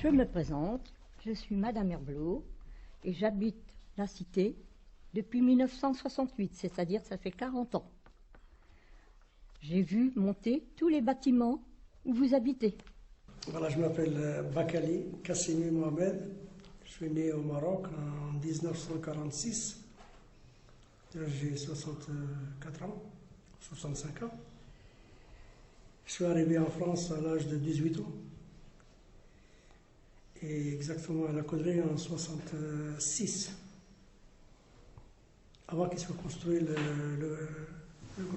Je me présente, je suis Madame Herblot et j'habite la cité depuis 1968, c'est-à-dire ça fait 40 ans. J'ai vu monter tous les bâtiments où vous habitez. Voilà, je m'appelle Bakali Kassimi Mohamed. Je suis né au Maroc en 1946. J'ai 64 ans, 65 ans. Je suis arrivé en France à l'âge de 18 ans. Et exactement à la Coudray en 66. Avant qu'il soit construit le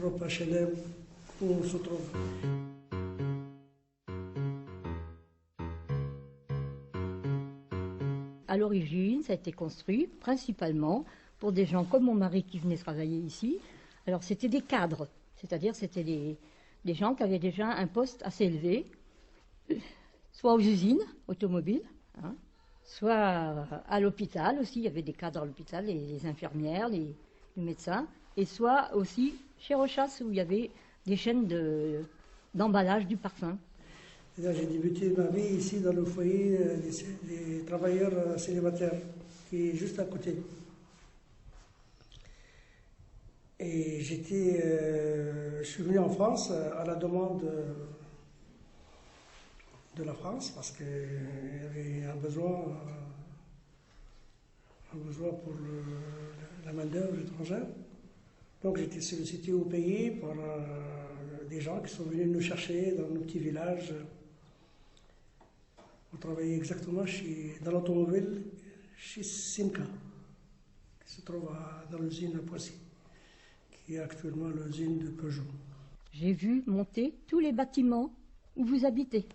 groupe HLM où on se trouve. À l'origine, ça a été construit principalement pour des gens comme mon mari qui venaient travailler ici. Alors c'était des cadres, c'est-à-dire c'était des gens qui avaient déjà un poste assez élevé, soit aux usines automobiles, hein, soit à l'hôpital aussi, il y avait des cadres à l'hôpital, les infirmières, les médecins, et soit aussi chez Rochas où il y avait des chaînes d'emballage du parfum. J'ai débuté ma vie ici dans le foyer des travailleurs célibataires, qui est juste à côté. Et je suis venu en France à la demande de la France parce qu'il y avait un besoin pour la main-d'œuvre étrangère. Donc j'ai été sollicité au pays par des gens qui sont venus nous chercher dans nos petits villages. On travaillait exactement dans l'automobile chez Simca, qui se trouve dans l'usine à Poissy, qui est actuellement l'usine de Peugeot. J'ai vu monter tous les bâtiments où vous habitez.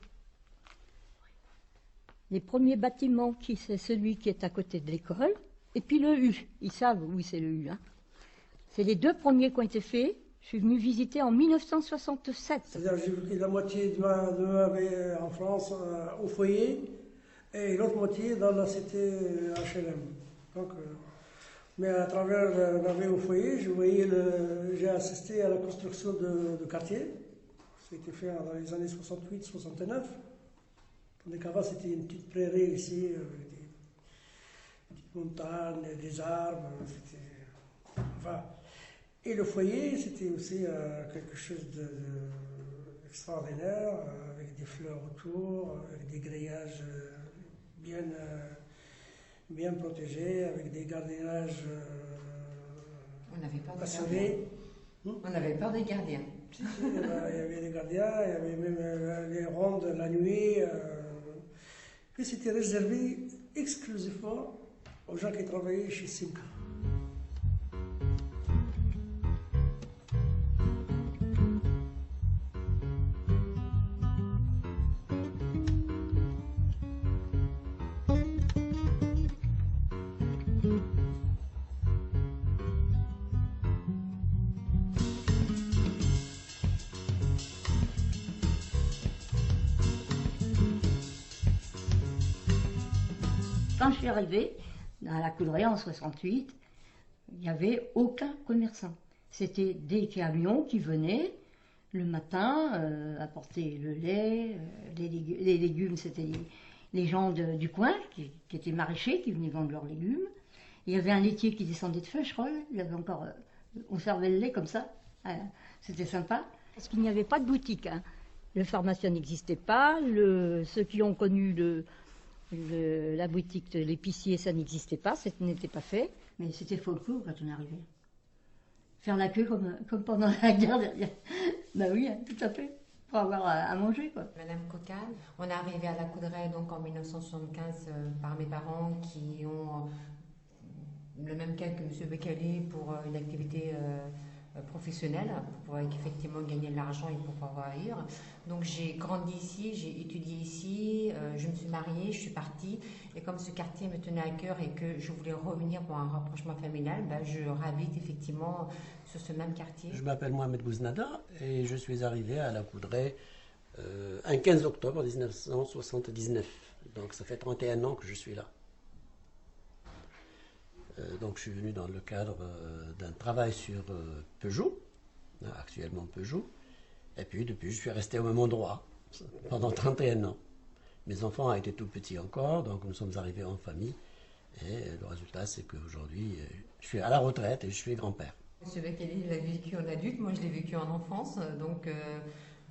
Les premiers bâtiments, c'est celui qui est à côté de l'école, et puis le U. Ils savent où c'est le U. Hein. C'est les deux premiers qui ont été faits. Je suis venue visiter en 1967. C'est-à-dire j'ai vécu la moitié de ma vie en France au foyer, et l'autre moitié dans la cité HLM. Donc, mais à travers ma vie au foyer, j'ai assisté à la construction de quartiers. Ça a été fait dans les années 68-69. Tandis qu'avant, c'était une petite prairie ici, avec des petites montagnes, des arbres. Enfin, et le foyer, c'était aussi quelque chose d'extraordinaire, avec des fleurs autour, avec des grillages bien protégés, avec des gardiennages assurés. On avait peur des gardiens. Il y avait des gardiens, il y avait même les rondes la nuit. Puis c'était réservé exclusivement aux gens qui travaillaient chez Simca. Quand je suis arrivée à la Coudray en 68, il n'y avait aucun commerçant. C'était des camions qui venaient le matin apporter le lait, les légumes, c'était les gens du coin qui étaient maraîchers, qui venaient vendre leurs légumes. Il y avait un laitier qui descendait de Feucherolles, il y avait encore, on servait le lait comme ça, c'était sympa. Parce qu'il n'y avait pas de boutique, hein. Le pharmacien n'existait pas, ceux qui ont connu la boutique de l'épicier, ça n'existait pas, ça n'était pas fait. Mais c'était folklore quand on est arrivé. Faire la queue comme pendant la guerre derrière. Ben oui, tout à fait, pour avoir à manger, quoi. Madame Cocal, on est arrivé à la Coudray donc en 1975 par mes parents qui ont le même cas que M. Bekali pour une activité professionnelle, pour pouvoir effectivement gagner de l'argent et pour pouvoir vivre. Donc j'ai grandi ici, j'ai étudié ici, je me suis mariée, je suis partie. Et comme ce quartier me tenait à cœur et que je voulais revenir pour un rapprochement familial, je réhabite effectivement sur ce même quartier. Je m'appelle Mohamed Bouznada et je suis arrivé à la Coudray un 15 octobre 1979. Donc ça fait 31 ans que je suis là. Donc je suis venu dans le cadre d'un travail sur Peugeot, actuellement Peugeot, et puis depuis je suis resté au même endroit pendant 31 ans. Mes enfants étaient tout petits encore, donc nous sommes arrivés en famille. Et le résultat, c'est qu'aujourd'hui, je suis à la retraite et je suis grand-père. Monsieur Bekele l'a vécu en adulte, moi je l'ai vécu en enfance. Donc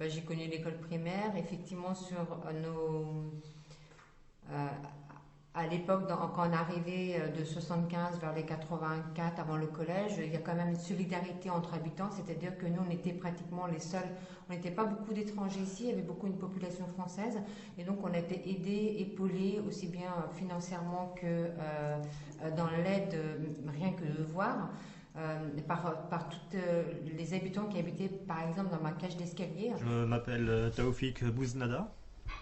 j'ai connu l'école primaire. Effectivement, sur à l'époque, quand on arrivait de 75 vers les 84 avant le collège, il y a quand même une solidarité entre habitants, c'est-à-dire que nous, on était pratiquement les seuls, on n'était pas beaucoup d'étrangers ici, il y avait beaucoup une population française, et donc on a été aidés, épaulés, aussi bien financièrement que dans l'aide, rien que de voir, par tous les habitants qui habitaient, par exemple, dans ma cage d'escalier. Je m'appelle Taoufik Bouznada.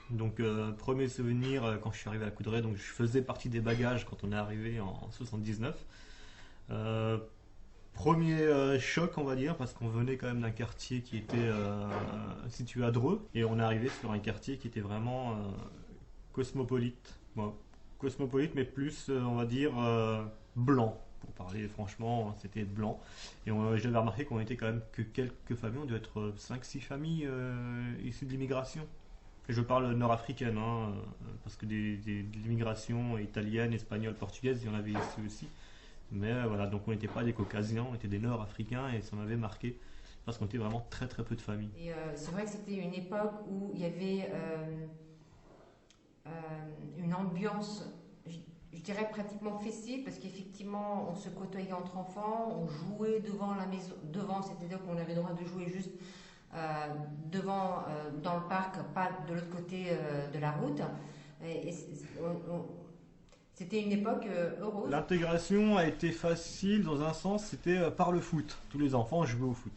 Donc premier souvenir quand je suis arrivé à Coudray, donc je faisais partie des bagages quand on est arrivé en 79. Premier choc, on va dire, parce qu'on venait quand même d'un quartier qui était situé à Dreux, et on est arrivé sur un quartier qui était vraiment cosmopolite. Bon, cosmopolite, mais plus, on va dire, blanc. Pour parler franchement, c'était blanc. Et j'avais remarqué qu'on était quand même que quelques familles, on doit être 5-6 familles issues de l'immigration. Et je parle nord-africaine, parce que de l'immigration italienne, espagnole, portugaise, il y en avait ici aussi. Mais voilà, donc on n'était pas des caucasiens, on était des nord-africains, et ça m'avait marqué, parce qu'on était vraiment très très peu de familles. Et c'est vrai que c'était une époque où il y avait une ambiance, je dirais pratiquement festive, parce qu'effectivement on se côtoyait entre enfants, on jouait devant la maison, c'est-à-dire qu'on avait le droit de jouer juste devant, dans le parc, pas de l'autre côté de la route. C'était une époque heureuse. L'intégration a été facile dans un sens, c'était par le foot. Tous les enfants jouaient au foot.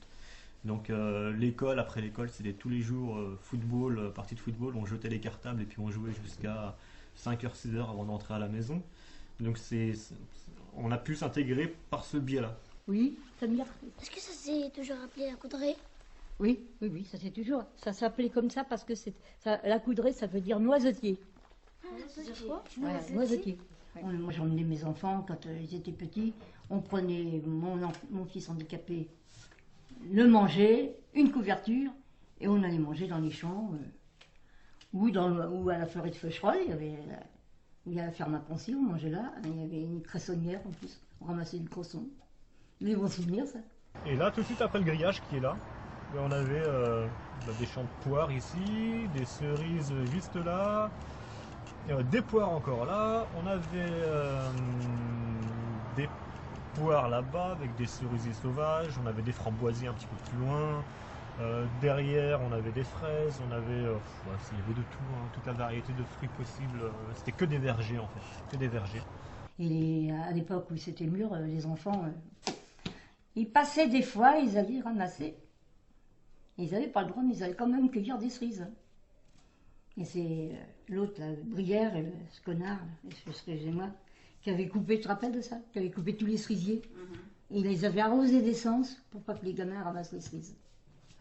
Donc l'école, après l'école, c'était tous les jours football, partie de football, on jetait les cartables et puis on jouait jusqu'à 5h, 6h avant d'entrer à la maison. Donc on a pu s'intégrer par ce biais-là. Oui, Samir. Est-ce que ça s'est toujours appelé la Coudray? Oui, ça c'est toujours. Ça s'appelait comme ça parce que la Coudray, ça veut dire noisetier. Voilà, noisetier. Moi j'emmenais mes enfants quand ils étaient petits. On prenait mon fils handicapé, le mangeait, une couverture, et on allait manger dans les champs ou à la forêt de Feucherolles. Il y a la ferme à Poncy, on mangeait là. Il y avait une cressonnière en plus. On ramassait du cresson. Les bons souvenirs, ça. Et là, tout de suite après le grillage qui est là, on avait des champs de poires ici, des cerises juste là, des poires encore là, on avait des poires là-bas avec des cerisiers sauvages, on avait des framboisiers un petit peu plus loin, derrière on avait des fraises, on avait, il y avait de tout, toute la variété de fruits possibles, c'était que des vergers en fait, que des vergers. Et à l'époque où c'était mûr, les enfants, ils passaient des fois, ils allaient ramasser. Ils n'avaient pas le droit, mais ils allaient quand même cueillir des cerises. Et c'est l'autre, la Brière, ce connard, excusez-moi, qui avait coupé, tu te rappelles de ça? Qui avait coupé tous les cerisiers. Et ils les avaient arrosés d'essence pour pas que les gamins ramassent les cerises.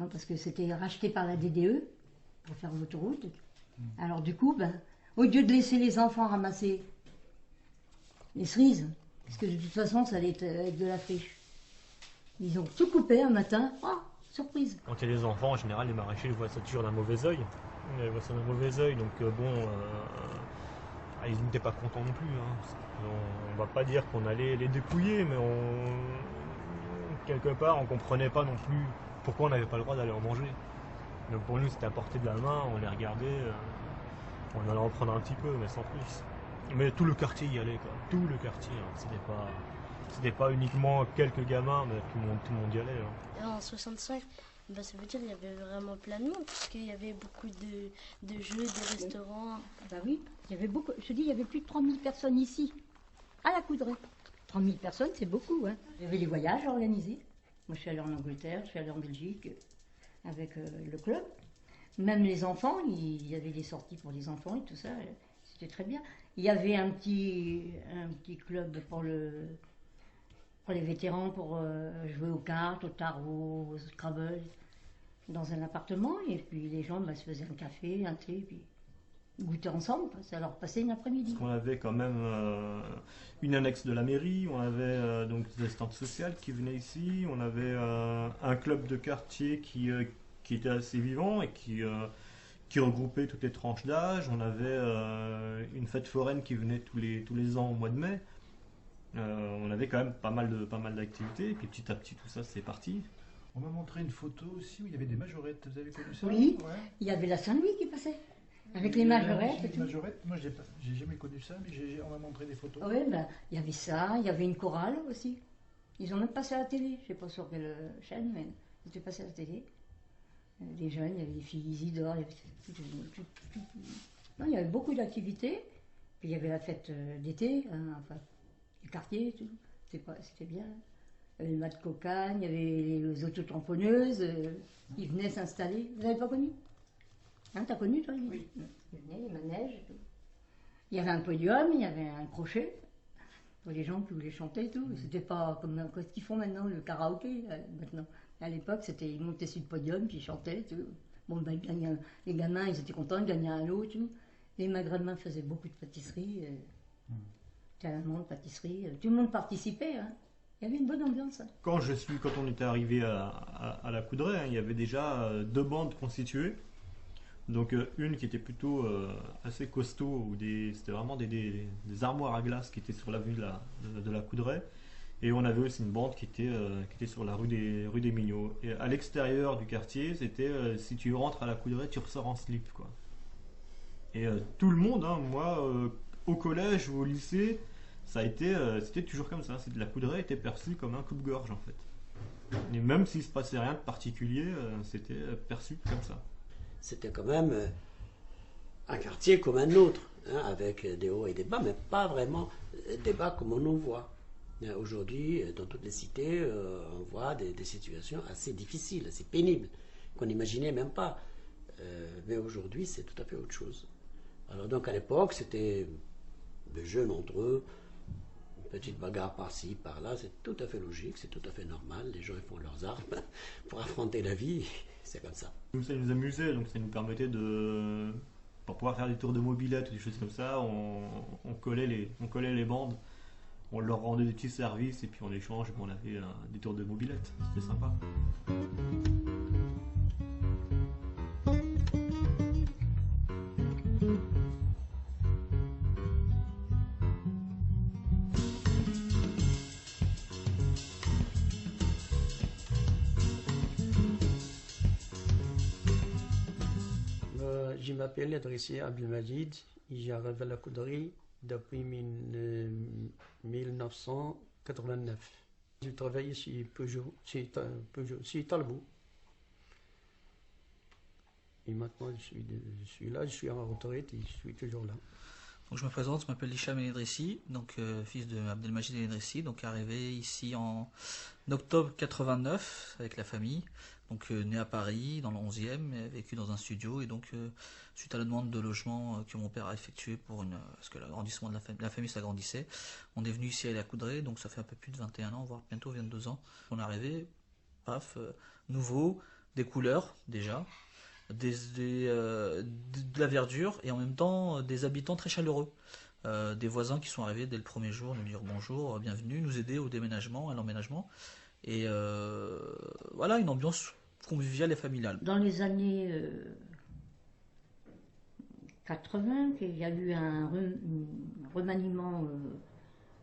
Non, parce que c'était racheté par la DDE pour faire l'autoroute. Alors du coup, au lieu de laisser les enfants ramasser les cerises, parce que de toute façon, ça allait être avec de la friche, ils ont tout coupé un matin. Oh, surprise. Quand il y a des enfants, en général, les maraîchers voient ça toujours d'un mauvais œil. Ils voient ça d'un mauvais œil, donc ils n'étaient pas contents non plus. On va pas dire qu'on allait les dépouiller, mais quelque part, on comprenait pas non plus pourquoi on n'avait pas le droit d'aller en manger. Donc pour nous, c'était à portée de la main, on les regardait, on allait en prendre un petit peu, mais sans plus. Mais tout le quartier y allait, quoi. Tout le quartier. C'était pas uniquement quelques gamins, mais tout le monde y allait. En 65, ça veut dire qu'il y avait vraiment plein de monde, puisqu'il y avait beaucoup de jeux, de restaurants. Oui, il y avait beaucoup. Je te dis, il y avait plus de 3000 personnes ici, à la Coudray. 3000 personnes, c'est beaucoup. Il y avait les voyages organisés. Moi, je suis allée en Angleterre, je suis allée en Belgique avec le club. Même les enfants, il y avait des sorties pour les enfants et tout ça. C'était très bien. Il y avait un petit club pour les vétérans pour jouer aux cartes, au tarot, au Scrabble, dans un appartement. Et puis les gens se faisaient un café, un thé, puis goûter ensemble. Ça leur passait une après-midi. On avait quand même une annexe de la mairie, on avait donc des assistantes sociales qui venaient ici, on avait un club de quartier qui était assez vivant et qui qui regroupait toutes les tranches d'âge. On avait une fête foraine qui venait tous les ans au mois de mai. On avait quand même pas mal d'activités. Et puis petit à petit, tout ça, c'est parti. On m'a montré une photo aussi où il y avait des majorettes. Vous avez connu ça? Oui, Ouais. il y avait la Saint-Louis qui passait, avec Il les y avait majorettes et des tout. majorettes. Moi, j'ai jamais connu ça, mais on m'a montré des photos. Oui, ben, il y avait ça, il y avait une chorale aussi. Ils ont même passé à la télé, je ne sais pas sur quelle chaîne, mais ils étaient passés à la télé. Les jeunes, il y avait les filles Isidore, il y avait non, il y avait beaucoup d'activités. Puis il y avait la fête d'été, hein, enfin, du quartier et tout. C'était bien. Il y avait le mat de cocagne, il y avait les autotamponneuses, ils venaient s'installer. Vous n'avez pas connu? Hein, t'as connu toi? Oui. Ils venaient, les manèges et tout. Il y avait un podium, il y avait un crochet pour les gens qui voulaient chanter et tout. C'était pas comme ce qu'ils font maintenant, le karaoké, maintenant. À l'époque, ils montaient sur le podium, puis ils chantaient et tout. Bon, ben, les gamins, ils étaient contents, ils gagnaient un lot et tout. Les magremains faisaient beaucoup de pâtisseries, tellement de pâtisseries. Tout le monde participait, hein. Il y avait une bonne ambiance. Hein. Quand on était arrivé à la Coudray, hein, il y avait déjà 2 bandes constituées. Donc une qui était plutôt assez costaud, où c'était vraiment des armoires à glace qui étaient sur l'avenue de la Coudray. Et on avait aussi une bande qui était sur la rue des Mignots. Et à l'extérieur du quartier, c'était si tu rentres à la Coudray, tu ressors en slip, quoi. Et tout le monde, hein, moi, au collège ou au lycée, c'était toujours comme ça. La Coudray était perçue comme un coupe-gorge, en fait. Et même s'il se passait rien de particulier, c'était perçu comme ça. C'était quand même un quartier comme un autre, hein, avec des hauts et des bas, mais pas vraiment des bas comme on en voit. Aujourd'hui, dans toutes les cités, on voit des situations assez difficiles, assez pénibles, qu'on n'imaginait même pas. Mais aujourd'hui, c'est tout à fait autre chose. Alors donc à l'époque, c'était des jeunes entre eux, une petite bagarre par-ci, par-là, c'est tout à fait logique, c'est tout à fait normal. Les gens ils font leurs armes pour affronter la vie, c'est comme ça. Nous, ça nous amusait, donc ça nous permettait pour pouvoir faire des tours de mobilette ou des choses comme ça, on collait les bandes, on leur rendait des petits services et puis en échange, on avait des tours de mobilette, c'était sympa. Je m'appelle Idrissi Abdelmajid, j'arrive à la Coudray depuis 1989. Je travaille chez Peugeot, chez Talbot. Et maintenant je suis là, je suis en retraite et je suis toujours là. Donc je me présente, je m'appelle Hicham El Idrissi, donc fils de Abdelmajid El Idrissi, donc arrivé ici en octobre 89 avec la famille, donc né à Paris dans le 11e, et vécu dans un studio, et donc suite à la demande de logement que mon père a effectué parce que l'agrandissement de la famille s'agrandissait, on est venu ici à la Coudray, donc ça fait un peu plus de 21 ans, voire bientôt 22 ans. On est arrivé, paf, nouveau, des couleurs déjà, de la verdure et en même temps des habitants très chaleureux, des voisins qui sont arrivés dès le premier jour nous dire bonjour, bienvenue, nous aider au déménagement, à l'emménagement, et voilà, une ambiance conviviale et familiale. Dans les années 80, il y a eu un remaniement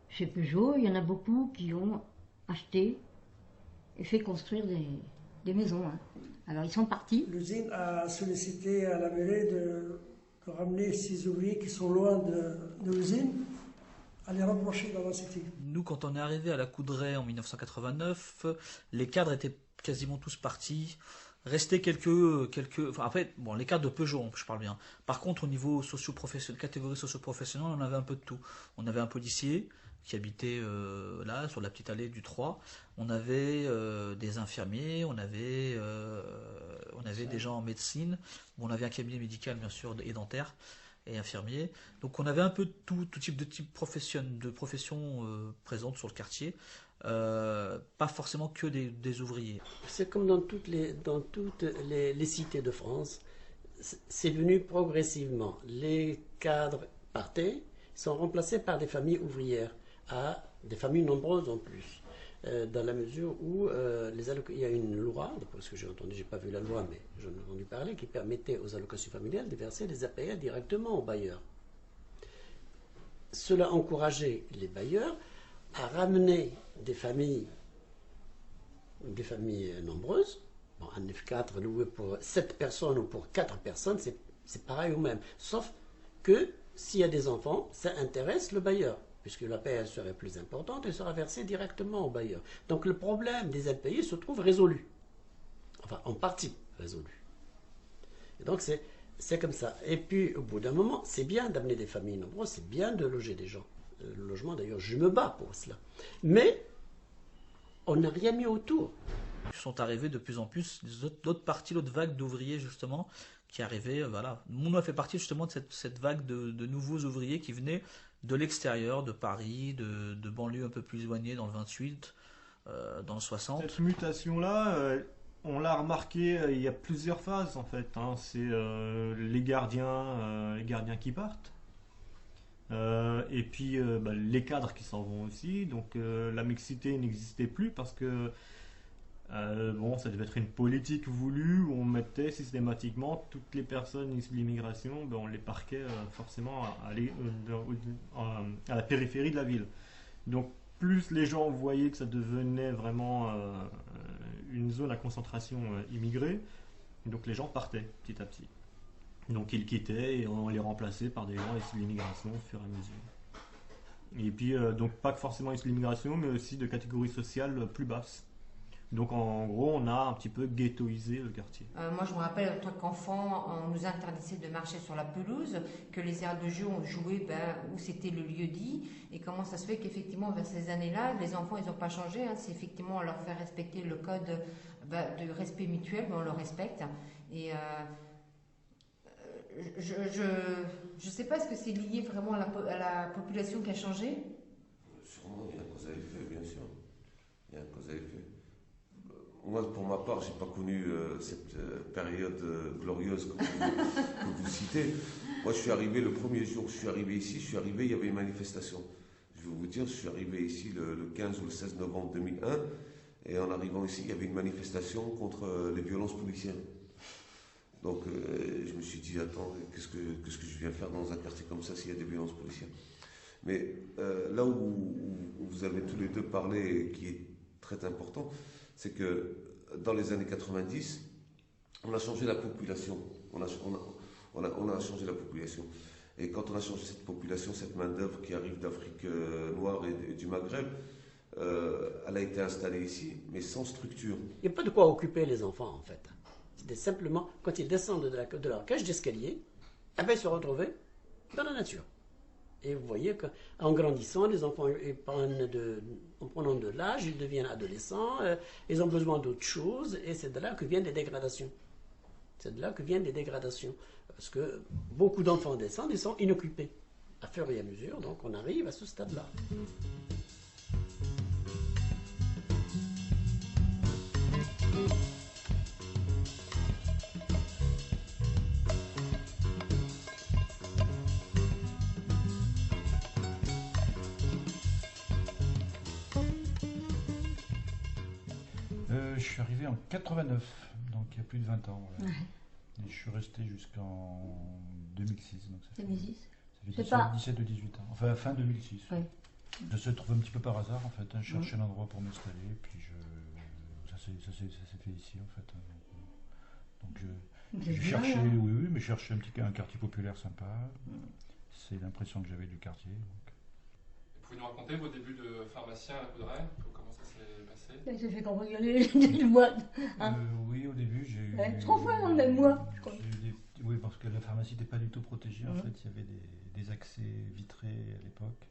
chez Peugeot, il y en a beaucoup qui ont acheté et fait construire des maisons. Hein. Alors ils sont partis. L'usine a sollicité à la mairie de ramener ces ouvriers qui sont loin de l'usine, à les rapprocher dans la cité. Nous, quand on est arrivé à la Coudray en 1989, les cadres étaient quasiment tous partis. Restaient quelques enfin après, bon, les cadres de Peugeot, je parle bien. Par contre, au niveau socio-professionnel, catégorie socio-professionnelle, on avait un peu de tout. On avait un policier qui habitait là, sur la petite allée du 3. On avait des infirmiers, on avait des gens en médecine. Bon, on avait un cabinet médical, bien sûr, et dentaire, et infirmier. Donc on avait un peu tout type de profession présentes sur le quartier. Pas forcément que des ouvriers. C'est comme dans toutes les cités de France, c'est venu progressivement. Les cadres partaient, sont remplacés par des familles ouvrières, des familles nombreuses en plus. dans la mesure où il y a une loi, d'après ce que j'ai entendu, j'ai pas vu la loi, mais j'en ai entendu parler, qui permettait aux allocations familiales de verser les APL directement aux bailleurs. Cela encourageait les bailleurs à ramener des familles nombreuses. Bon, un F4 loué pour 7 personnes ou pour 4 personnes, c'est pareil ou même. Sauf que s'il y a des enfants, ça intéresse le bailleur, puisque l'APL serait plus importante et sera versée directement au bailleur. Donc le problème des impayés se trouve résolu. Enfin, en partie résolu. Et donc c'est comme ça. Et puis, au bout d'un moment, c'est bien d'amener des familles nombreuses, c'est bien de loger des gens. Le logement, d'ailleurs, je me bats pour cela. Mais on n'a rien mis autour. Sont arrivés de plus en plus d'autres parties, d'autres vagues d'ouvriers, justement, qui arrivaient, voilà. Nous, on a fait partie, justement, de cette vague de nouveaux ouvriers qui venaient de l'extérieur, de Paris, de banlieues un peu plus éloignées, dans le 28, dans le 60. Cette mutation-là, on l'a remarqué, il y a plusieurs phases en fait. Hein. C'est les gardiens qui partent, et puis les cadres qui s'en vont aussi. Donc la mixité n'existait plus parce que ça devait être une politique voulue où on mettait systématiquement toutes les personnes issues de l'immigration, on les parquait forcément à la périphérie de la ville. Donc plus les gens voyaient que ça devenait vraiment une zone à concentration immigrée, donc les gens partaient petit à petit. Donc ils quittaient et on les remplaçait par des gens issus de l'immigration au fur et à mesure. Et puis donc pas que forcément issus de l'immigration, mais aussi de catégories sociales plus basses. Donc en gros, on a un petit peu ghettoisé le quartier. Moi, je me rappelle, en tant qu'enfant, on nous interdisait de marcher sur la pelouse, que les aires de jeu, on jouait où c'était le lieu dit. Et comment ça se fait qu'effectivement, vers ces années-là, les enfants, ils n'ont pas changé. Hein. C'est effectivement, on leur fait respecter le code de respect mutuel, on le respecte. Et je sais pas, est-ce que c'est lié vraiment à la population qui a changé? Sûrement, il y a un cause à effet, bien sûr. Il y a un cause à effet. Moi, pour ma part, je n'ai pas connu cette période glorieuse que vous citez. Moi, je suis arrivé le premier jour, je suis arrivé ici, il y avait une manifestation. Je vais vous dire, je suis arrivé ici le 15 ou le 16 novembre 2001, et en arrivant ici, il y avait une manifestation contre les violences policières. Donc, je me suis dit, attends, qu'est-ce que je viens faire dans un quartier comme ça s'il y a des violences policières? Mais là où vous avez tous les deux parlé, et qui est très important, c'est que dans les années 90, on a changé la population. On a changé la population. Et quand on a changé cette population, cette main-d'œuvre qui arrive d'Afrique noire et du Maghreb, elle a été installée ici, mais sans structure. Il n'y a pas de quoi occuper les enfants, en fait. C'était simplement, quand ils descendent de leur cage d'escalier, ils se retrouvaient dans la nature. Et vous voyez qu'en grandissant, les enfants, en prenant de l'âge, ils deviennent adolescents, ils ont besoin d'autres choses, et c'est de là que viennent les dégradations. C'est de là que viennent les dégradations. Parce que beaucoup d'enfants descendent, ils sont inoccupés. À fur et à mesure, donc on arrive à ce stade-là. Je suis arrivé en 89, donc il y a plus de 20 ans. Voilà. Ouais. Et je suis resté jusqu'en 2006. Donc ça 2006 fait 17 ou 18 ans. Enfin, fin 2006. Ouais. Je se trouve un petit peu par hasard, en fait. Hein. Je cherchais un endroit pour m'installer, puis ça s'est fait ici, en fait. Donc je cherchais, oui, mais je cherchais un quartier populaire sympa. C'est l'impression que j'avais du quartier. Donc. Vous pouvez nous raconter vos débuts de pharmacien à la Coudray? Comment ça s'est passé? Ça fait cambrioler du mois. Hein oui, au début, j'ai eu... 3 fois dans le même mois, je crois. Oui, parce que la pharmacie n'était pas du tout protégée. En fait, il y avait des accès vitrés à l'époque.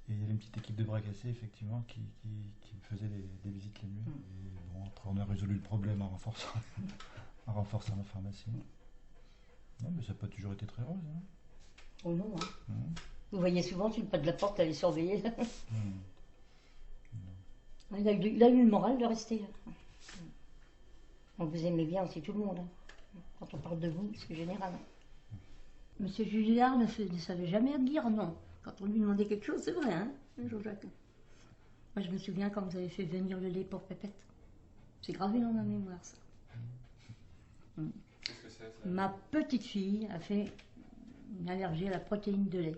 Et il y avait une petite équipe de bras cassés, effectivement, qui me faisait des visites la nuit. Et bon, après, on a résolu le problème en renforçant la pharmacie. Non, mais ça n'a pas toujours été très rose. Hein. Oh non, hein. Vous voyez souvent sur le pas de la porte, elle est surveillée. Il a eu le moral de rester. On vous aimait bien aussi, tout le monde. Quand on parle de vous, c'est général. Monsieur Julliard ne savait jamais dire non. Quand on lui demandait quelque chose, c'est vrai, hein, Jean-Jacques. Moi, je me souviens quand vous avez fait venir le lait pour Pépette. C'est gravé dans ma mémoire, ça. Qu'est-ce que c'est ça? Ma petite fille a fait une allergie à la protéine de lait.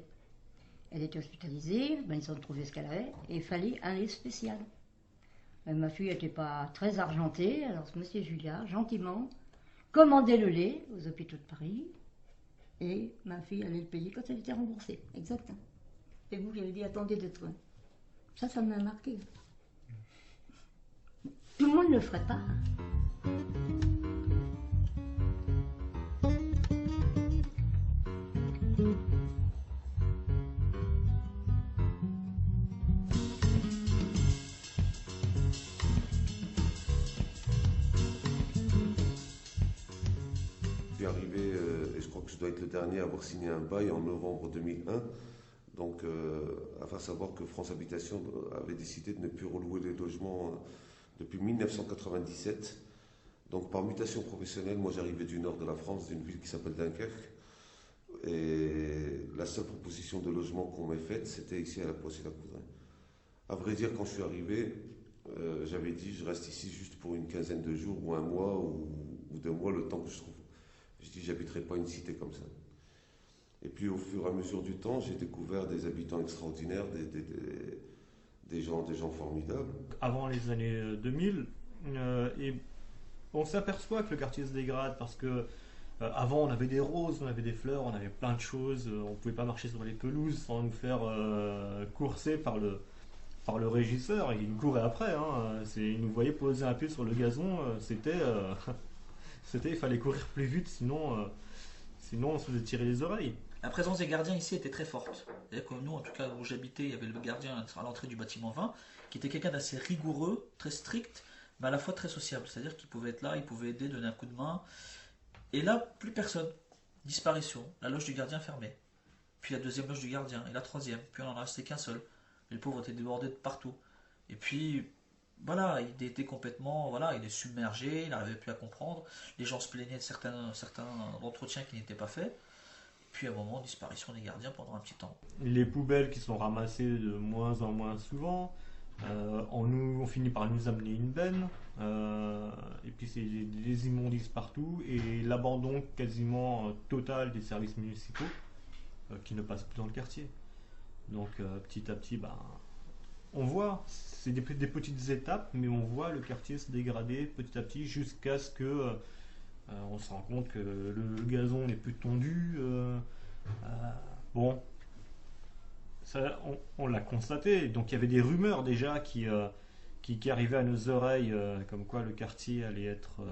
Elle était hospitalisée, ben, ils ont trouvé ce qu'elle avait, et il fallait un lait spécial. Ma fille n'était pas très argentée, alors M. Julia, gentiment, commandait le lait aux hôpitaux de Paris, et ma fille allait le payer quand elle était remboursée. Exactement. Et vous, j'avais dit, attendez de toi. Ça m'a marqué. Tout le monde ne le ferait pas. Je suis arrivé, et je crois que je dois être le dernier à avoir signé un bail en novembre 2001. Donc, à faire savoir que France Habitation avait décidé de ne plus relouer les logements depuis 1997. Donc, par mutation professionnelle, moi j'arrivais du nord de la France, d'une ville qui s'appelle Dunkerque. Et la seule proposition de logement qu'on m'ait faite, c'était ici à la Poissy-la-Coudray. À vrai dire, quand je suis arrivé, j'avais dit je reste ici juste pour une quinzaine de jours ou un mois ou 2 mois, le temps que je trouve. Je dis j'habiterai pas une cité comme ça. Et puis au fur et à mesure du temps, j'ai découvert des habitants extraordinaires, des gens formidables. Avant les années 2000, et on s'aperçoit que le quartier se dégrade parce que avant on avait des roses, on avait des fleurs, on avait plein de choses, on ne pouvait pas marcher sur les pelouses sans nous faire courser par le régisseur, il nous courait après, hein. Il nous voyait poser un pied sur le gazon, il fallait courir plus vite, sinon on se faisait tirer les oreilles. La présence des gardiens ici était très forte. C'est-à-dire que nous, en tout cas où j'habitais, il y avait le gardien à l'entrée du bâtiment 20, qui était quelqu'un d'assez rigoureux, très strict, mais à la fois très sociable. C'est-à-dire qu'il pouvait être là, il pouvait aider, donner un coup de main. Et là, plus personne. Disparition. La loge du gardien fermée. Puis la deuxième loge du gardien, et la troisième. Puis on n'en a resté qu'un seul. Et le pauvre était débordé de partout. Et puis, voilà, il était complètement, voilà, il est submergé, il n'arrivait plus à comprendre. Les gens se plaignaient de certains entretiens qui n'étaient pas faits. Puis à un moment, disparition des gardiens pendant un petit temps. Les poubelles qui sont ramassées de moins en moins souvent. On finit par nous amener une benne. Et puis c'est des immondices partout. Et l'abandon quasiment total des services municipaux qui ne passent plus dans le quartier. Donc petit à petit, on voit, c'est des petites étapes, mais on voit le quartier se dégrader petit à petit jusqu'à ce que on se rend compte que le gazon n'est plus tondu. Bon, ça, on l'a constaté. Donc il y avait des rumeurs déjà qui arrivaient à nos oreilles, comme quoi le quartier allait être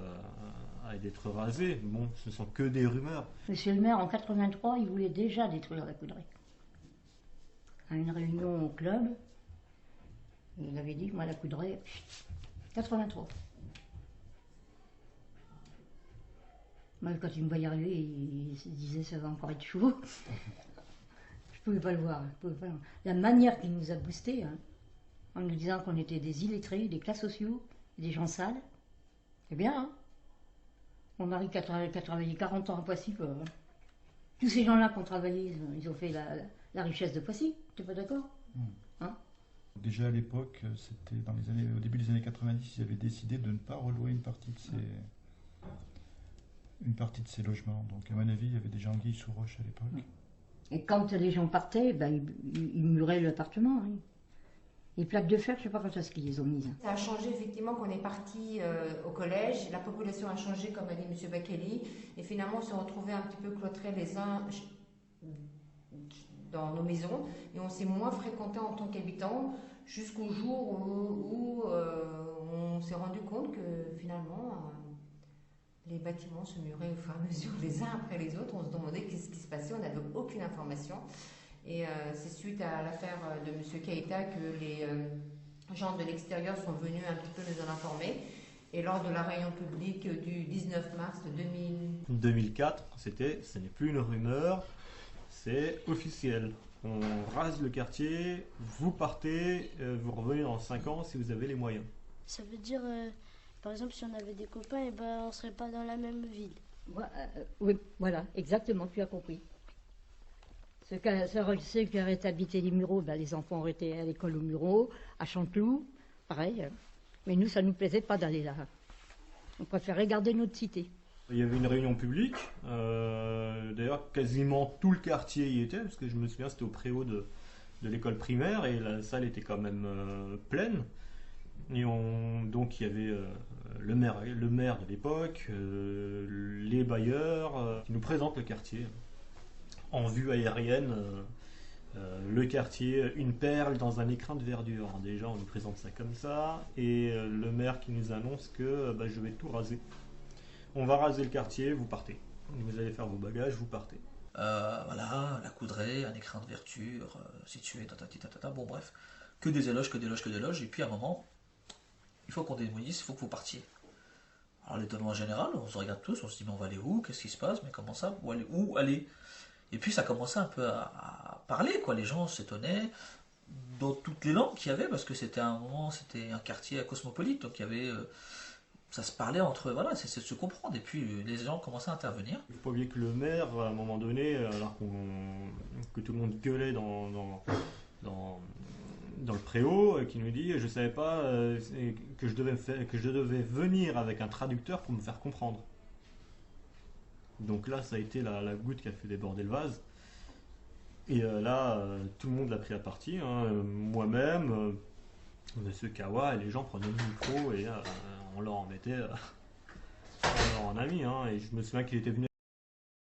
rasé. Bon, ce ne sont que des rumeurs. Monsieur le maire, en 83, il voulait déjà détruire la Coudray. À une réunion au club, il avait dit, moi la Coudray, 83. Moi, quand il me voyait arriver, il se disait ça va encore être chaud. Je pouvais pas le voir. La manière qu'il nous a boosté, hein, en nous disant qu'on était des illettrés, des cas sociaux, des gens sales, c'est bien. Hein. Mon mari qui a travaillé 40 ans à Poissy, quoi. Tous ces gens-là qui ont travaillé, ils ont fait la richesse de Poissy. Tu n'es pas d'accord? Hein? Déjà à l'époque, c'était au début des années 90, ils avaient décidé de ne pas relouer une partie de ces logements. Donc à mon avis, il y avait déjà anguilles sous roche à l'époque. Et quand les gens partaient, ils muraient l'appartement. Hein. Les plaques de fer, je ne sais pas quand est-ce qu'ils les ont mises. Ça a changé effectivement quand on est parti au collège. La population a changé, comme a dit M. Bakeli. Et finalement, on s'est retrouvés un petit peu cloîtrés les uns dans nos maisons. Et on s'est moins fréquentés en tant qu'habitants jusqu'au jour où on s'est rendu compte que finalement... les bâtiments se muraient au fur et à mesure les uns après les autres. On se demandait qu'est-ce qui se passait, on n'avait aucune information. Et c'est suite à l'affaire de M. Keïta que les gens de l'extérieur sont venus un petit peu nous en informer. Et lors de la réunion publique du 19 mars 2004, ce n'est plus une rumeur, c'est officiel. On rase le quartier, vous partez, vous revenez dans 5 ans si vous avez les moyens. Ça veut dire... Par exemple, si on avait des copains, on ne serait pas dans la même ville. Oui, voilà, exactement, tu as compris. Ceux qui auraient habité les Mureaux, ben, les enfants auraient été à l'école aux Mureaux, à Chanteloup, pareil. Mais nous, ça ne nous plaisait pas d'aller là. On préférait garder notre cité. Il y avait une réunion publique. D'ailleurs, quasiment tout le quartier y était, parce que je me souviens, c'était au préau de l'école primaire, et la salle était quand même pleine. Et donc il y avait le maire de l'époque, les bailleurs, qui nous présentent le quartier en vue aérienne. Le quartier, une perle dans un écrin de verdure. Alors déjà, on nous présente ça comme ça, et le maire qui nous annonce que je vais tout raser. On va raser le quartier, vous partez. Vous allez faire vos bagages, vous partez. Voilà, la Coudray, un écrin de verdure, situé, tatata, bon bref, que des éloges, et puis à un moment, il faut qu'on démolisse, il faut que vous partiez. Alors l'étonnement général, on se regarde tous, on se dit mais on va aller où, qu'est-ce qui se passe, mais comment ça, où aller? Et puis ça commençait un peu à parler, quoi, les gens s'étonnaient, dans toutes les langues qu'il y avait, parce que c'était un quartier cosmopolite, donc il y avait... ça se parlait entre eux, voilà, c'est de se comprendre, et puis les gens commençaient à intervenir. Il ne faut pas oublier que le maire, à un moment donné, alors que tout le monde gueulait dans le préau, qui nous dit, je ne savais pas que je devais venir avec un traducteur pour me faire comprendre. Donc là, ça a été la goutte qui a fait déborder le vase. Et là, tout le monde l'a pris à partie, hein, moi-même, Monsieur Kawa, et les gens prenaient le micro et on leur en mettait on leur en a mis, hein, et je me souviens qu'il était venu